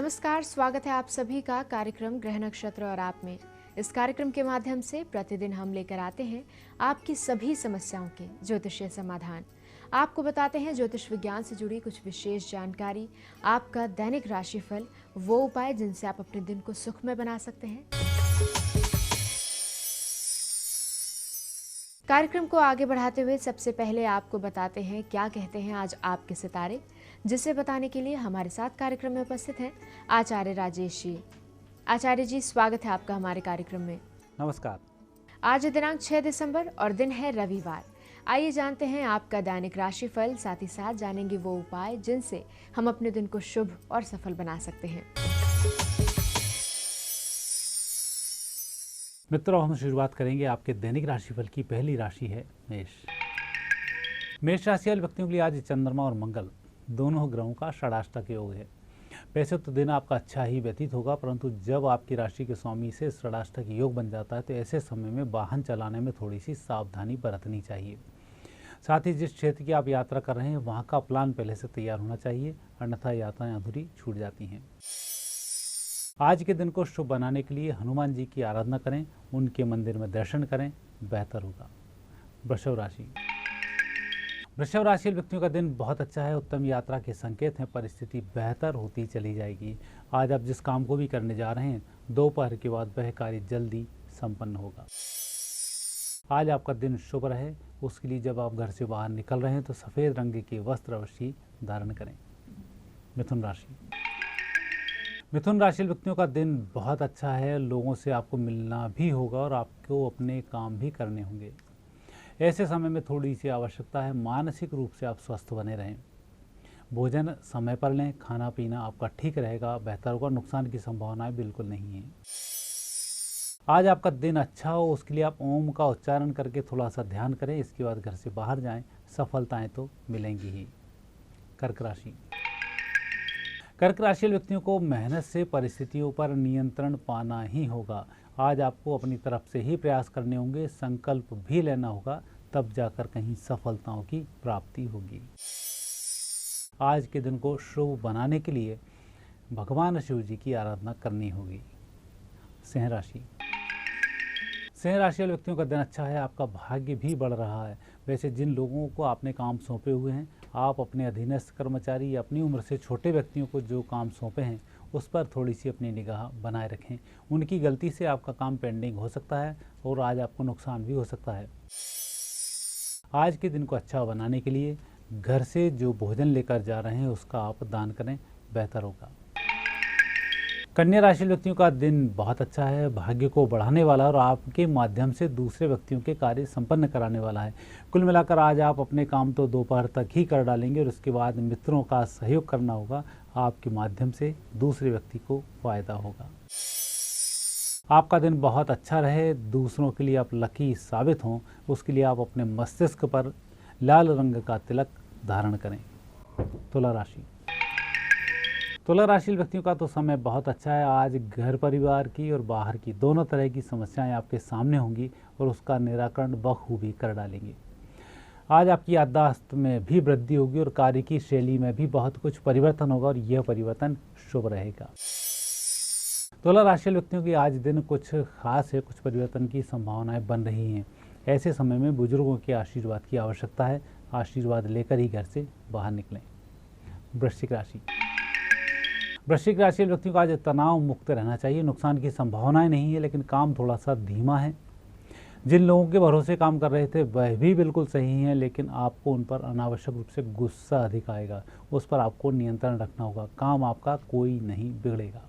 नमस्कार, स्वागत है आप सभी का कार्यक्रम ग्रह नक्षत्र और आप में। इस कार्यक्रम के माध्यम से प्रतिदिन हम लेकर आते हैं आपकी सभी समस्याओं के ज्योतिषीय समाधान। आपको बताते हैं ज्योतिष विज्ञान से जुड़ी कुछ विशेष जानकारी, आपका दैनिक राशिफल, वो उपाय जिनसे आप अपने दिन को सुखमय बना सकते हैं। कार्यक्रम को आगे बढ़ाते हुए सबसे पहले आपको बताते हैं क्या कहते हैं आज आपके सितारे, जिसे बताने के लिए हमारे साथ कार्यक्रम में उपस्थित हैं आचार्य राजेश जी। आचार्य जी, स्वागत है आपका हमारे कार्यक्रम में। नमस्कार। आज दिनांक 6 दिसंबर और दिन है रविवार। आइए जानते हैं आपका दैनिक राशिफल, साथ ही साथ जानेंगे वो उपाय जिनसे हम अपने दिन को शुभ और सफल बना सकते हैं। मित्रों, हम शुरुआत करेंगे आपके दैनिक राशिफल की। पहली राशि है मेष। मेष राशि वाले व्यक्तियों के लिए आज चंद्रमा और मंगल दोनों ग्रहों का षडाष्टक योग है। वैसे तो दिन आपका अच्छा ही व्यतीत होगा, परंतु जब आपकी राशि के स्वामी से षडाष्टक योग बन जाता है तो ऐसे समय में वाहन चलाने में थोड़ी सी सावधानी बरतनी चाहिए। साथ ही जिस क्षेत्र की आप यात्रा कर रहे हैं वहाँ का प्लान पहले से तैयार होना चाहिए, अन्यथा यात्राएं अधूरी छूट जाती हैं। आज के दिन को शुभ बनाने के लिए हनुमान जी की आराधना करें, उनके मंदिर में दर्शन करें, बेहतर होगा। वृषभ राशि। वृषभ राशि व्यक्तियों का दिन बहुत अच्छा है, उत्तम यात्रा के संकेत हैं, परिस्थिति बेहतर होती चली जाएगी। आज आप जिस काम को भी करने जा रहे हैं दोपहर के बाद वह कार्य जल्दी संपन्न होगा। आज आपका दिन शुभ रहे, उसके लिए जब आप घर से बाहर निकल रहे हैं तो सफ़ेद रंग के वस्त्र अवश्य धारण करें। मिथुन राशि। मिथुन राशि व्यक्तियों का दिन बहुत अच्छा है, लोगों से आपको मिलना भी होगा और आपको अपने काम भी करने होंगे। ऐसे समय में थोड़ी सी आवश्यकता है मानसिक रूप से आप स्वस्थ बने रहें। भोजन समय पर लें, खाना पीना आपका ठीक रहेगा, बेहतर होगा, नुकसान की संभावनाएं बिल्कुल नहीं है। आज आपका दिन अच्छा हो उसके लिए आप ओम का उच्चारण करके थोड़ा सा ध्यान करें, इसके बाद घर से बाहर जाएं, सफलताएं तो मिलेंगी ही। कर्क राशि। कर्क राशि व्यक्तियों को मेहनत से परिस्थितियों पर नियंत्रण पाना ही होगा। आज आपको अपनी तरफ से ही प्रयास करने होंगे, संकल्प भी लेना होगा, तब जाकर कहीं सफलताओं की प्राप्ति होगी। आज के दिन को शुभ बनाने के लिए भगवान शिव जी की आराधना करनी होगी। सिंह राशि। सिंह राशि वाले व्यक्तियों का दिन अच्छा है, आपका भाग्य भी बढ़ रहा है। वैसे जिन लोगों को आपने काम सौंपे हुए हैं, आप अपने अधीनस्थ कर्मचारी या अपनी उम्र से छोटे व्यक्तियों को जो काम सौंपे हैं उस पर थोड़ी सी अपनी निगाह बनाए रखें। उनकी गलती से आपका काम पेंडिंग हो सकता है और आज आपको नुकसान भी हो सकता है। आज के दिन को अच्छा बनाने के लिए घर से जो भोजन लेकर जा रहे हैं उसका आप दान करें, बेहतर होगा। कन्या राशि व्यक्तियों का दिन बहुत अच्छा है, भाग्य को बढ़ाने वाला और आपके माध्यम से दूसरे व्यक्तियों के कार्य संपन्न कराने वाला है। कुल मिलाकर आज आप अपने काम तो दोपहर तक ही कर डालेंगे और उसके बाद मित्रों का सहयोग करना होगा, आपके माध्यम से दूसरे व्यक्ति को फायदा होगा। आपका दिन बहुत अच्छा रहे, दूसरों के लिए आप लकी साबित हों, उसके लिए आप अपने मस्तिष्क पर लाल रंग का तिलक धारण करें। तुला राशि। तुला राशि व्यक्तियों का तो समय बहुत अच्छा है। आज घर परिवार की और बाहर की दोनों तरह की समस्याएं आपके सामने होंगी और उसका निराकरण बखूबी कर डालेंगे। आज आपकी याददाश्त में भी वृद्धि होगी और कार्य की शैली में भी बहुत कुछ परिवर्तन होगा और यह परिवर्तन शुभ रहेगा। तुला राशि व्यक्तियों की आज दिन कुछ खास है, कुछ परिवर्तन की संभावनाएं बन रही हैं। ऐसे समय में बुजुर्गों के आशीर्वाद की आवश्यकता है, आशीर्वाद लेकर ही घर से बाहर निकलें। वृश्चिक राशि। वृश्चिक राशि व्यक्तियों को आज तनाव मुक्त रहना चाहिए, नुकसान की संभावनाएं नहीं है, लेकिन काम थोड़ा सा धीमा है। जिन लोगों के भरोसे काम कर रहे थे वह भी बिल्कुल सही हैं, लेकिन आपको उन पर अनावश्यक रूप से गुस्सा अधिक आएगा, उस पर आपको नियंत्रण रखना होगा। काम आपका कोई नहीं बिगड़ेगा।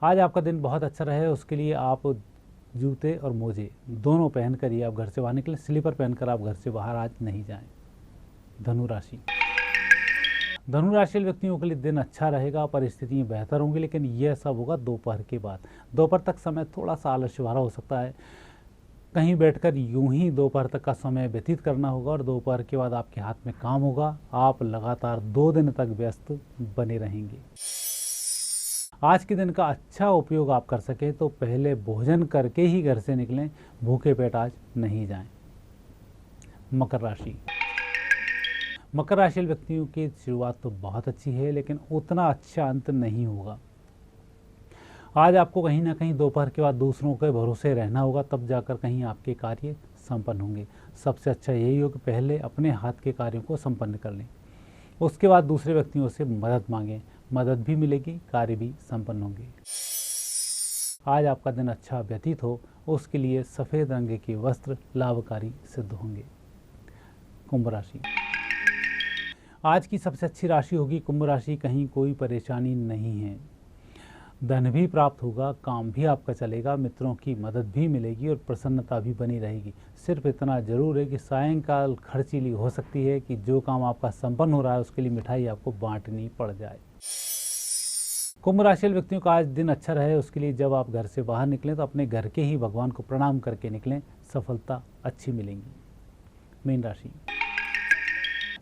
आज आपका दिन बहुत अच्छा रहे, उसके लिए आप जूते और मोजे दोनों पहनकर ही आप घर से बाहर निकलें, स्लीपर पहनकर आप घर से बाहर आज नहीं जाएं। धनु राशि। धनु राशि व्यक्तियों के लिए दिन अच्छा रहेगा, परिस्थितियां बेहतर होंगी, लेकिन यह सब होगा दोपहर के बाद। दोपहर तक समय थोड़ा सा आलस्य भरा हो सकता है, कहीं बैठकर यूं ही दोपहर तक का समय व्यतीत करना होगा और दोपहर के बाद आपके हाथ में काम होगा। आप लगातार 2 दिन तक व्यस्त बने रहेंगे। आज के दिन का अच्छा उपयोग आप कर सके तो पहले भोजन करके ही घर से निकलें, भूखे पेट आज नहीं जाएं। मकर राशि। मकर राशि वाले व्यक्तियों की शुरुआत तो बहुत अच्छी है, लेकिन उतना अच्छा अंत नहीं होगा। आज आपको कहीं ना कहीं दोपहर के बाद दूसरों के भरोसे रहना होगा, तब जाकर कहीं आपके कार्य संपन्न होंगे। सबसे अच्छा यही हो कि पहले अपने हाथ के कार्यों को संपन्न कर लें, उसके बाद दूसरे व्यक्तियों से मदद मांगें। मदद भी मिलेगी, कार्य भी संपन्न होंगे। आज आपका दिन अच्छा व्यतीत हो, उसके लिए सफ़ेद रंग के वस्त्र लाभकारी सिद्ध होंगे। कुंभ राशि, आज की सबसे अच्छी राशि होगी कुंभ राशि। कहीं कोई परेशानी नहीं है, धन भी प्राप्त होगा, काम भी आपका चलेगा, मित्रों की मदद भी मिलेगी और प्रसन्नता भी बनी रहेगी। सिर्फ इतना जरूर है कि सायंकाल खर्चीली हो सकती है कि जो काम आपका संपन्न हो रहा है उसके लिए मिठाई आपको बांटनी पड़ जाए। कुंभ राशि वाले व्यक्तियों का आज दिन अच्छा रहे, उसके लिए जब आप घर से बाहर निकलें तो अपने घर के ही भगवान को प्रणाम करके निकलें, सफलता अच्छी मिलेंगी। मीन राशि,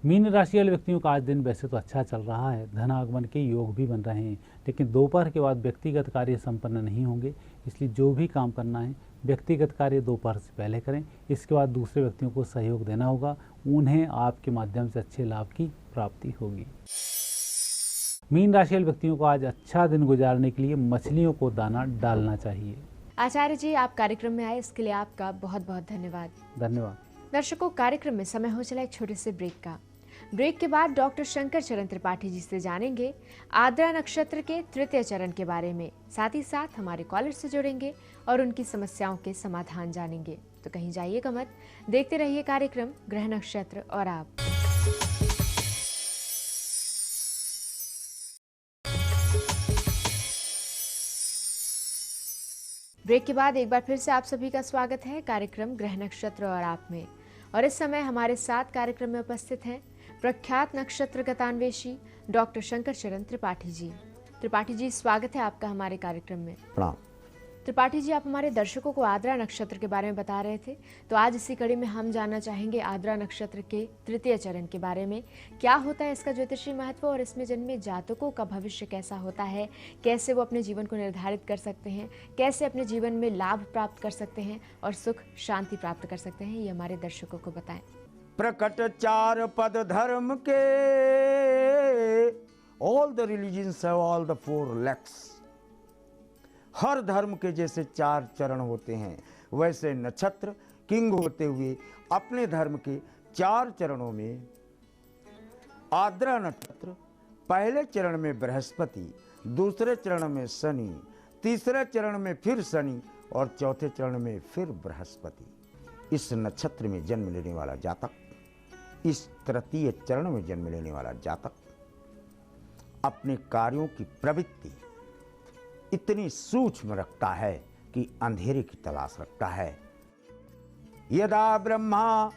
मीन राशि वाले व्यक्तियों का आज दिन वैसे तो अच्छा चल रहा है, धन आगमन के योग भी बन रहे हैं, लेकिन दोपहर के बाद व्यक्तिगत कार्य संपन्न नहीं होंगे। इसलिए जो भी काम करना है व्यक्तिगत कार्य दोपहर से पहले करें। इसके बाद दूसरे व्यक्तियों को सहयोग देना होगा, उन्हें आपके माध्यम से अच्छे लाभ की प्राप्ति होगी। मीन राशि वाले व्यक्तियों को आज अच्छा दिन गुजारने के लिए मछलियों को दाना डालना चाहिए। आचार्य जी, आप कार्यक्रम में आए इसके लिए आपका बहुत बहुत धन्यवाद। धन्यवाद। दर्शकों, कार्यक्रम में समय हो चला एक छोटे से ब्रेक का। ब्रेक के बाद डॉक्टर शंकर चरण त्रिपाठी जी से जानेंगे आद्रा नक्षत्र के तृतीय चरण के बारे में। साथ ही साथ हमारे कॉलर से जुड़ेंगे और उनकी समस्याओं के समाधान जानेंगे। तो कहीं जाइएगा मत, देखते रहिए कार्यक्रम ग्रह नक्षत्र और आप। ब्रेक के बाद एक बार फिर से आप सभी का स्वागत है कार्यक्रम ग्रह नक्षत्र और आप में। और इस समय हमारे साथ कार्यक्रम में उपस्थित हैं प्रख्यात नक्षत्र गतान्वेषी डॉक्टर शंकर चरण त्रिपाठी जी। त्रिपाठी जी, स्वागत है आपका हमारे कार्यक्रम में। प्रणाम। त्रिपाठी जी, आप हमारे दर्शकों को आद्रा नक्षत्र के बारे में बता रहे थे, तो आज इसी कड़ी में हम जानना चाहेंगे आद्रा नक्षत्र के तृतीय चरण के बारे में। क्या होता है इसका ज्योतिषीय महत्व और इसमें जन्मे जातकों का भविष्य कैसा होता है, कैसे वो अपने जीवन को निर्धारित कर सकते हैं, कैसे अपने जीवन में लाभ प्राप्त कर सकते हैं और सुख शांति प्राप्त कर सकते हैं, ये हमारे दर्शकों को बताएं। प्रकट चार पद धर्म के, all the religions have all the 4 legs। हर धर्म के जैसे 4 चरण होते हैं, वैसे नक्षत्र किंग होते हुए अपने धर्म के 4 चरणों में आद्रा नक्षत्र, पहले चरण में बृहस्पति, दूसरे चरण में शनि, तीसरे चरण में फिर शनि और चौथे चरण में फिर बृहस्पति। इस नक्षत्र में जन्म लेने वाला जातक, इस तृतीय चरण में जन्म लेने वाला जातक अपने कार्यों की प्रवृत्ति इतनी सूक्ष्म रखता है कि अंधेरे की तलाश रखता है। यदा ब्रह्मा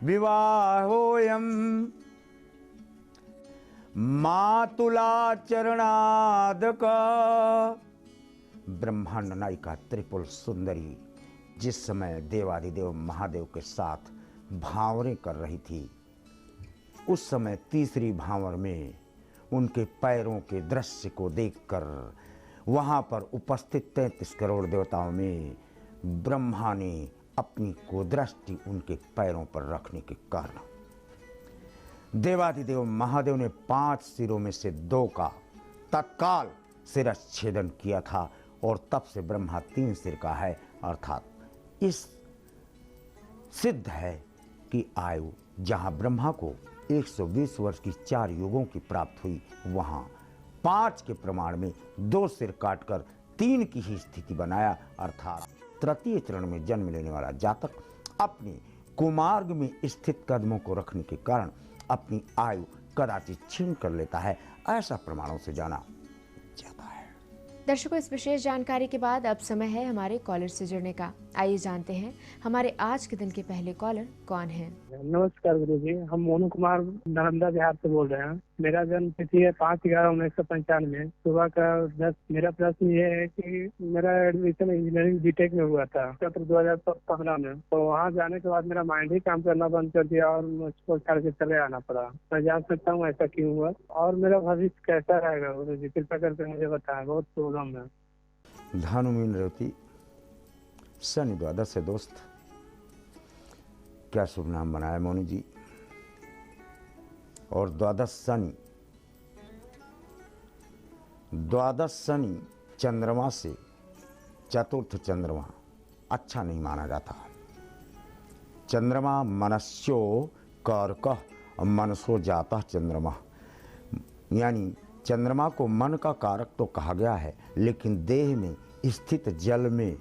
विवाहोयम मातुला चरणादक, ब्रह्मांड नायिका त्रिपुल सुंदरी जिस समय देवाधिदेव महादेव के साथ भांवरें कर रही थी, उस समय तीसरी भांवर में उनके पैरों के दृश्य को देखकर वहां पर उपस्थित 33 करोड़ देवताओं में ब्रह्मा ने अपनी कुदृष्टि उनके पैरों पर रखने के कारण देवाधिदेव महादेव ने 5 सिरों में से 2 का तत्काल शिरच्छेदन किया था और तब से ब्रह्मा 3 सिर का है। अर्थात इस सिद्ध है कि आयु जहां ब्रह्मा को 120 वर्ष की 4 युगों की प्राप्त हुई, वहां 5 के प्रमाण में 2 सिर काटकर 3 की ही स्थिति बनाया। अर्थात तृतीय चरण में जन्म लेने वाला जातक अपने कुमार्ग में स्थित कदमों को रखने के कारण अपनी आयु कदाचित छीन कर लेता है, ऐसा प्रमाणों से जाना जाता है। दर्शकों, इस विशेष जानकारी के बाद अब समय है हमारे कॉलर से जुड़ने का। आइए जानते हैं हमारे आज के दिन के पहले कॉलर कौन हैं। नमस्कार गुरु जी, हम मोनू कुमार नालंदा बिहार से बोल रहे हैं। मेरा जन्म तिथि है 5/11/1995। सुबह का 10। मेरा प्रश्न ये है कि मेरा एडमिशन इंजीनियरिंग बीटेक में हुआ था सत्र 2015 में, तो वहाँ जाने के बाद मेरा माइंड ही काम करना बंद कर दिया और मुझको छोड़ के चले आना पड़ा। मैं जान सकता हूँ ऐसा क्यों हुआ और मेरा भविष्य कैसा रहेगा गुरु जी, कृपया करके मुझे बताएं, बहुत प्रॉब्लम है। धनु मीन रेवती शनि द्वादश से दोस्त, क्या शुभ नाम बनाया मोनू जी। और द्वादश शनि चंद्रमा से चतुर्थ चंद्रमा अच्छा नहीं माना जाता। चंद्रमा मनस्यो कारकः मनसो जाता चंद्रमा, यानी चंद्रमा को मन का कारक तो कहा गया है, लेकिन देह में स्थित जल में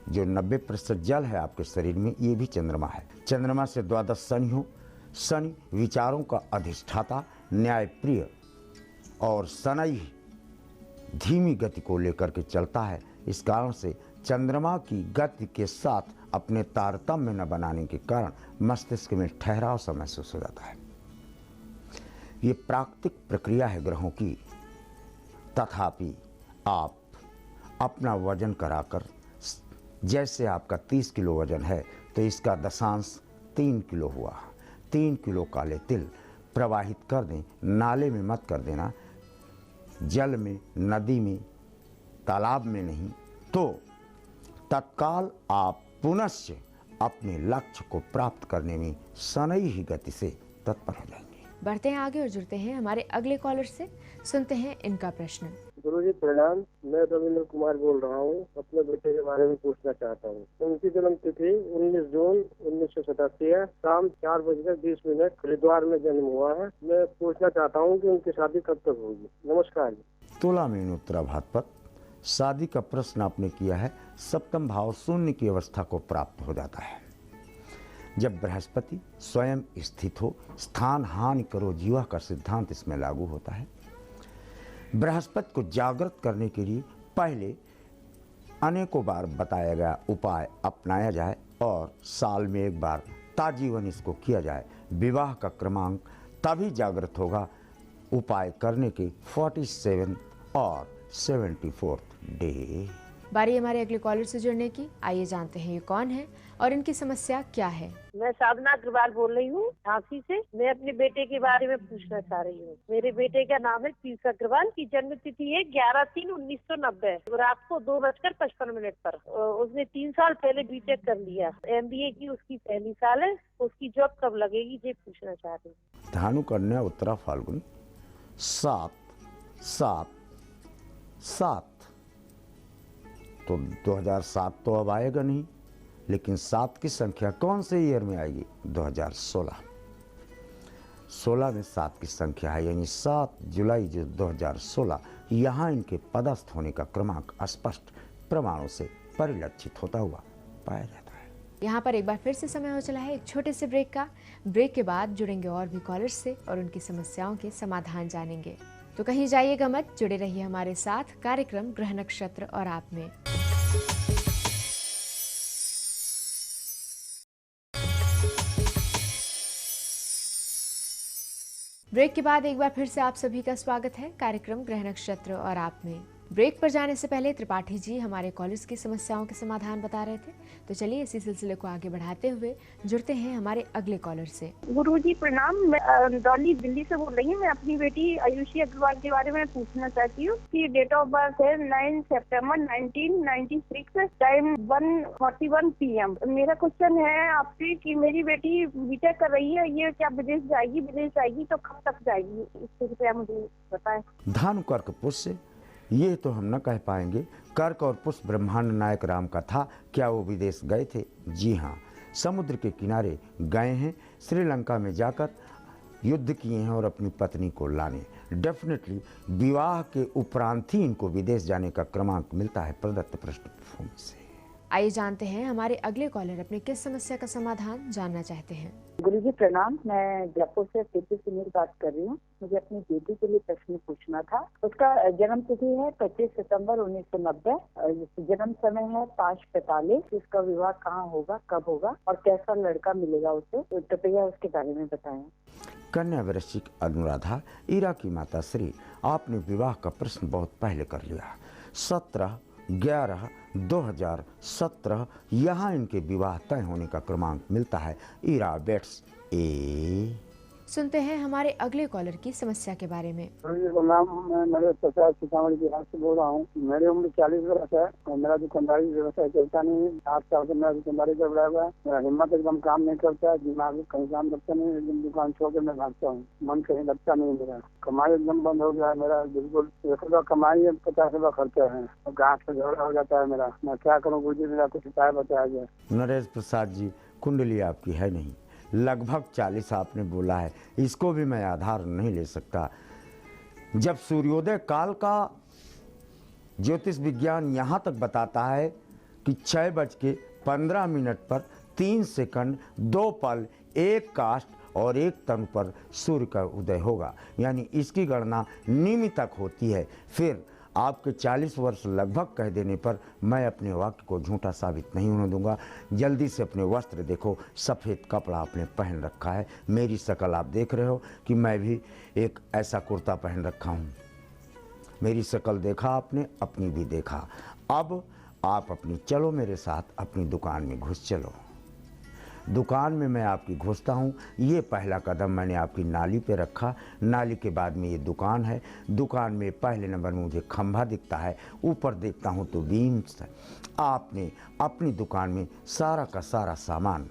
जो 90% जल है आपके शरीर में, ये भी चंद्रमा है। चंद्रमा से द्वादश शनि हो। शनि विचारों का अधिष्ठाता, न्यायप्रिय और शनि धीमी गति को लेकर के चलता है। इस कारण से चंद्रमा की गति के साथ अपने तारतम्य न बनाने के कारण मस्तिष्क में ठहराव सा महसूस हो जाता है। ये प्राकृतिक प्रक्रिया है ग्रहों की। तथापि आप अपना वजन कराकर, जैसे आपका 30 किलो वजन है तो इसका दशांश 3 किलो हुआ। 3 किलो काले तिल प्रवाहित कर दें, नाले में मत कर देना, जल में, नदी में, तालाब में नहीं, तो तत्काल आप पुनश्च अपने लक्ष्य को प्राप्त करने में शनि ही गति से तत्पर हो जाएंगे। बढ़ते हैं आगे और जुड़ते हैं हमारे अगले कॉलर से। सुनते हैं इनका प्रश्न। गुरुजी प्रणाम, मैं रविंद्र कुमार बोल रहा हूँ। अपने बेटे के बारे में पूछना चाहता हूँ। उनकी जन्म तिथि 19 जून 1987 है। शाम 4:20 हरिद्वार में जन्म हुआ है। मैं पूछना चाहता हूँ कि उनकी शादी कब तक होगी। नमस्कार। तुला में उत्तराभाद्रपद शादी का प्रश्न आपने किया है। सप्तम भाव शून्य की अवस्था को प्राप्त हो जाता है। जब बृहस्पति स्वयं स्थित हो, स्थान हानि करो जीवा का सिद्धांत इसमें लागू होता है। बृहस्पति को जागृत करने के लिए पहले अनेकों बार बताया गया उपाय अपनाया जाए और साल में एक बार ताजीवन इसको किया जाए। विवाह का क्रमांक तभी जागृत होगा उपाय करने के 47 और 74th डे। बारी हमारे अगले कॉलर से जुड़ने की। आइए जानते हैं ये कौन है और इनकी समस्या क्या है। मैं साधना अग्रवाल बोल रही हूँ झांसी से। मैं अपने बेटे के बारे में पूछना चाह रही हूँ। मेरे बेटे का नाम है पीयूष अग्रवाल की जन्म तिथि है 11/3/1990 रात को 2:55 पर। उसने 3 साल पहले बीटेक कर लिया। MBA की उसकी पहली साल है। उसकी जॉब कब लगेगी ये पूछना चाह रही हूँ। धानु कन्या उत्तरा फाल्गुन 7 तो 2007 तो अब आएगा नहीं, लेकिन 7 की संख्या कौन से ईयर में आएगी? 2016। 16 में 7 की संख्या है, यानी 7 जुलाई जो 2016। यहाँ इनके पदस्थ होने का क्रमांक स्पष्ट प्रमाणों से परिलक्षित होता हुआ पाया जाता है। यहाँ पर एक बार फिर से समय हो चला है एक छोटे से ब्रेक का। ब्रेक के बाद जुड़ेंगे और भी कॉलर्स से और उनकी समस्याओं के समाधान जानेंगे। तो कहीं जाइएगा मत, जुड़े रहिए हमारे साथ कार्यक्रम ग्रह नक्षत्र और आप में। ब्रेक के बाद एक बार फिर से आप सभी का स्वागत है कार्यक्रम ग्रह नक्षत्र और आप में। ब्रेक पर जाने से पहले त्रिपाठी जी हमारे कॉलर्स की समस्याओं के समाधान बता रहे थे, तो चलिए इसी सिलसिले को आगे बढ़ाते हुए जुड़ते हैं हमारे अगले कॉलर से। गुरुजी प्रणाम, मैं डॉली दिल्ली से बोल रही हूँ। मैं अपनी बेटी आयुषी अग्रवाल के बारे में पूछना चाहती हूँ कि डेट ऑफ बर्थ है 9 सितंबर 1996, टाइम 1:41 PM। मेरा क्वेश्चन है आपसे कि मेरी बेटी बीटेक कर रही है, ये क्या विदेश जाएगी तो कब तक जाएगी, इससे कृपया मुझे बताएं। धानु कर्क पुष्य ये तो हम न कह पाएंगे। कर्क और पुष्य ब्रह्मांड नायक राम का था। क्या वो विदेश गए थे? जी हाँ, समुद्र के किनारे गए हैं। श्रीलंका में जाकर युद्ध किए हैं और अपनी पत्नी को लाने। डेफिनेटली विवाह के उपरांत ही इनको विदेश जाने का क्रमांक मिलता है प्रदत्त पृष्ठभूमि से। आइए जानते हैं हमारे अगले कॉलर अपने किस समस्या का समाधान जानना चाहते हैं। गुरुजी प्रणाम, मैं जयपुर से टीपी सुनील बात कर रही हूँ। मुझे अपनी बेटी के लिए प्रश्न पूछना था। उसका जन्म तिथि है 25 सितंबर 1990। जन्म समय है 5:45। उसका विवाह कहाँ होगा, कब होगा और कैसा लड़का मिलेगा उसे, तो कृपया उसके बारे में बताएं। कन्या वृश्चिक अनुराधा ईरा की माता श्री, आपने विवाह का प्रश्न बहुत पहले कर लिया। 17/11/2017 यहाँ इनके विवाह तय होने का क्रमांक मिलता है। ईरा बेट्स ए। सुनते हैं हमारे अगले कॉलर की समस्या के बारे में। नाम मैं नरेश प्रसाद सीतामढ़ी बिहार से बोल रहा हूँ। मेरी उम्र 40 वर्ष है और मेरा दुकानदारी व्यवसाय चलता नहीं है। 8 साल से मेरा दुकानदारी चल रहा है। मेरा हिम्मत एकदम काम नहीं करता है, दिमाग कहीं काम करता नहीं, एकदम दुकान छोड़ के मैं भागता हूँ, मन कहीं लगता नहीं मेरा। कमाई एकदम बंद हो गया है मेरा, बिल्कुल 1 रुपया कमाई है, 50 रुपया खर्चा है और गाँठ से झगड़ा हो जाता है मेरा। मैं क्या करूँ गुरुजी, मेरा कुछ उपाय बताया जाए। नरेश प्रसाद जी, कुंडली आपकी है नहीं, लगभग 40 आपने बोला है, इसको भी मैं आधार नहीं ले सकता। जब सूर्योदय काल का ज्योतिष विज्ञान यहाँ तक बताता है कि 6:15 पर 3 सेकंड 2 पल 1 काष्ठ और 1 तन पर सूर्य का उदय होगा, यानी इसकी गणना निमि तक होती है। फिर आपके 40 वर्ष लगभग कह देने पर मैं अपने वाक्य को झूठा साबित नहीं होने दूंगा। जल्दी से अपने वस्त्र देखो, सफ़ेद कपड़ा आपने पहन रखा है, मेरी शक्ल आप देख रहे हो कि मैं भी एक ऐसा कुर्ता पहन रखा हूँ। मेरी शक्ल देखा आपने, अपनी भी देखा। अब आप अपनी चलो मेरे साथ अपनी दुकान में घुस चलो। दुकान में मैं आपकी घुसता हूँ, ये पहला कदम मैंने आपकी नाली पे रखा। नाली के बाद में ये दुकान है। दुकान में पहले नंबर में मुझे खंभा दिखता है, ऊपर देखता हूँ तो बीम्स है। आपने अपनी दुकान में सारा का सारा सामान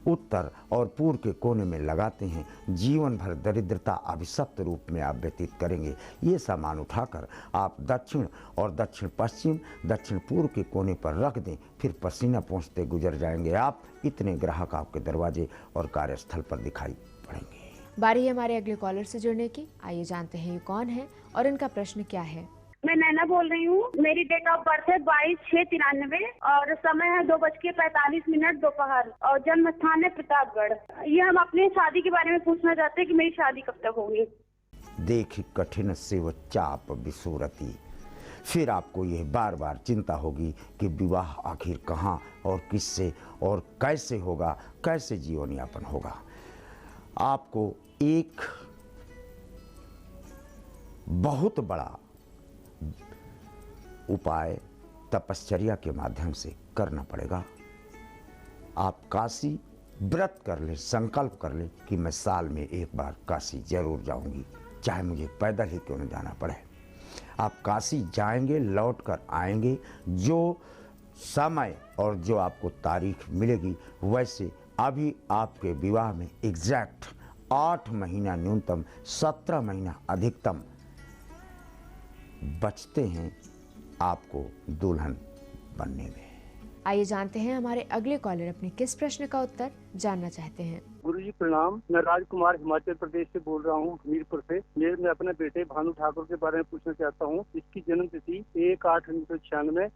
उत्तर और पूर्व के कोने में लगाते हैं। जीवन भर दरिद्रता अभिशप्त रूप में आप व्यतीत करेंगे। ये सामान उठाकर आप दक्षिण और दक्षिण पश्चिम, दक्षिण पूर्व के कोने पर रख दें, फिर पसीना पहुँचते गुजर जाएंगे आप। इतने ग्राहक आपके दरवाजे और कार्यस्थल पर दिखाई पड़ेंगे। बारी है हमारे अगले कॉलर से जुड़ने की। आइए जानते हैं ये कौन है और इनका प्रश्न क्या है। मैं नैना बोल रही हूँ। मेरी डेट ऑफ बर्थ है 22/6/93 और समय है 2:45 दोपहर और जन्म स्थान है प्रतापगढ़। ये हम अपनी शादी के बारे में पूछना चाहते हैं कि मेरी शादी कब तक होगी। देखी कठिन सेव चाप विसूरती। फिर आपको यह बार बार चिंता होगी कि विवाह आखिर कहाँ और किससे और कैसे होगा, कैसे जीवन यापन होगा। आपको एक बहुत बड़ा उपाय तपश्चर्या के माध्यम से करना पड़ेगा। आप काशी व्रत कर ले, संकल्प कर ले कि मैं साल में एक बार काशी जरूर जाऊंगी, चाहे मुझे पैदल ही क्यों न जाना पड़े। आप काशी जाएंगे, लौट कर आएंगे। जो समय और जो आपको तारीख मिलेगी वैसे अभी आपके विवाह में एग्जैक्ट 8 महीना न्यूनतम, 17 महीना अधिकतम बचते हैं आपको दुल्हन बनने में। आइए जानते हैं हमारे अगले कॉलर अपने किस प्रश्न का उत्तर जानना चाहते हैं। गुरुजी प्रणाम। मैं राजकुमार हिमाचल प्रदेश से बोल रहा हूँ, हमीरपुर से। मैं अपने बेटे भानु ठाकुर के बारे में पूछना चाहता हूँ। इसकी जन्म तिथि 1/8/1996,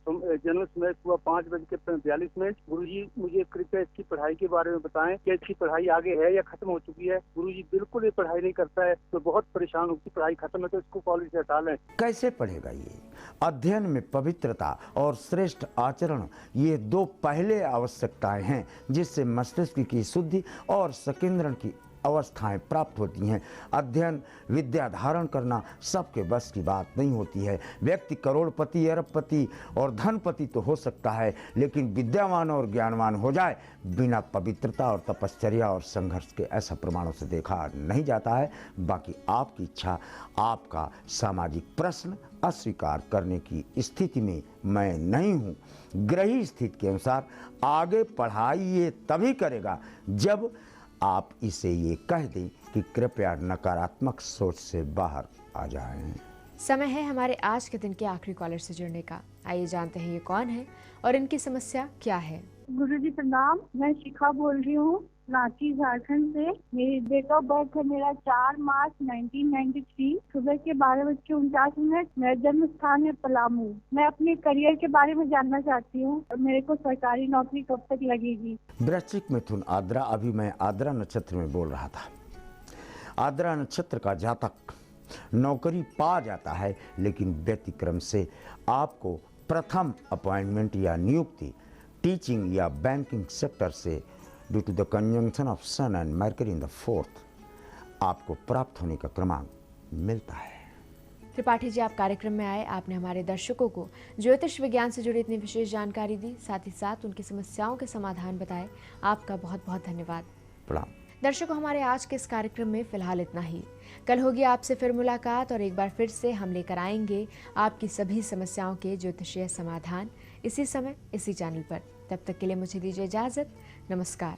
जन्म समय सुबह 5:42। गुरुजी मुझे कृपया इसकी पढ़ाई के बारे में बताएं कि इसकी पढ़ाई आगे है या खत्म हो चुकी है। गुरुजी बिल्कुल ये पढ़ाई नहीं करता है तो बहुत परेशान होती। पढ़ाई खत्म है तो इसको कॉलेज से हटा लें। कैसे पढ़ेगा ये? अध्ययन में पवित्रता और श्रेष्ठ आचरण, ये 2 पहले आवश्यकताएं हैं जिससे मस्तिष्क की शुद्धि और संकेंद्रण की अवस्थाएं प्राप्त होती हैं। अध्ययन विद्या धारण करना सबके बस की बात नहीं होती है। व्यक्ति करोड़पति, अरबपति और धनपति तो हो सकता है, लेकिन विद्यावान और ज्ञानवान हो जाए बिना पवित्रता और तपश्चर्या और संघर्ष के, ऐसा प्रमाणों से देखा नहीं जाता है। बाकी आपकी इच्छा, आपका सामाजिक प्रश्न अस्वीकार करने की स्थिति में मैं नहीं हूँ। ग्रही स्थिति के अनुसार आगे पढ़ाई ये तभी करेगा जब आप इसे ये कह दें कि कृपया नकारात्मक सोच से बाहर आ जाएं। समय है हमारे आज के दिन के आखिरी कॉलर से जुड़ने का। आइए जानते हैं ये कौन है और इनकी समस्या क्या है। गुरुजी प्रणाम। मैं शिखा बोल रही हूँ, रांची झारखंड से। मेरी डेट ऑफ बर्थ है मेरा 4 मार्च 1993, सुबह के 12:49। मेरा जन्म स्थान है पलामू। मैं अपने करियर के बारे में जानना चाहती हूँ, मेरे को सरकारी नौकरी कब तक लगेगी। वृश्चिक, मिथुन, आद्रा। अभी मैं आद्रा नक्षत्र में बोल रहा था। आद्रा नक्षत्र का जातक नौकरी पा जाता है, लेकिन व्यतिक्रम से आपको प्रथम अपॉइंटमेंट या नियुक्ति टीचिंग या बैंकिंग सेक्टर से due to the conjunction of sun and Mercury in the 4th आपको प्राप्त होने का क्रमांक मिलता है। त्रिपाठी जी, आप कार्यक्रम में आए, आपने हमारे दर्शकों को ज्योतिष विज्ञान से जुड़ी इतनी विशेष जानकारी दी, साथ ही साथ उनकी समस्याओं के समाधान बताए। आपका बहुत बहुत धन्यवाद। प्रणाम। दर्शकों, हमारे आज के इस कार्यक्रम में फिलहाल इतना ही। कल होगी आपसे फिर मुलाकात और एक बार फिर से हम लेकर आएंगे आपकी सभी समस्याओं के ज्योतिषीय समाधान, इसी समय इसी चैनल पर। तब तक के लिए मुझे दीजिए इजाजत। नमस्कार।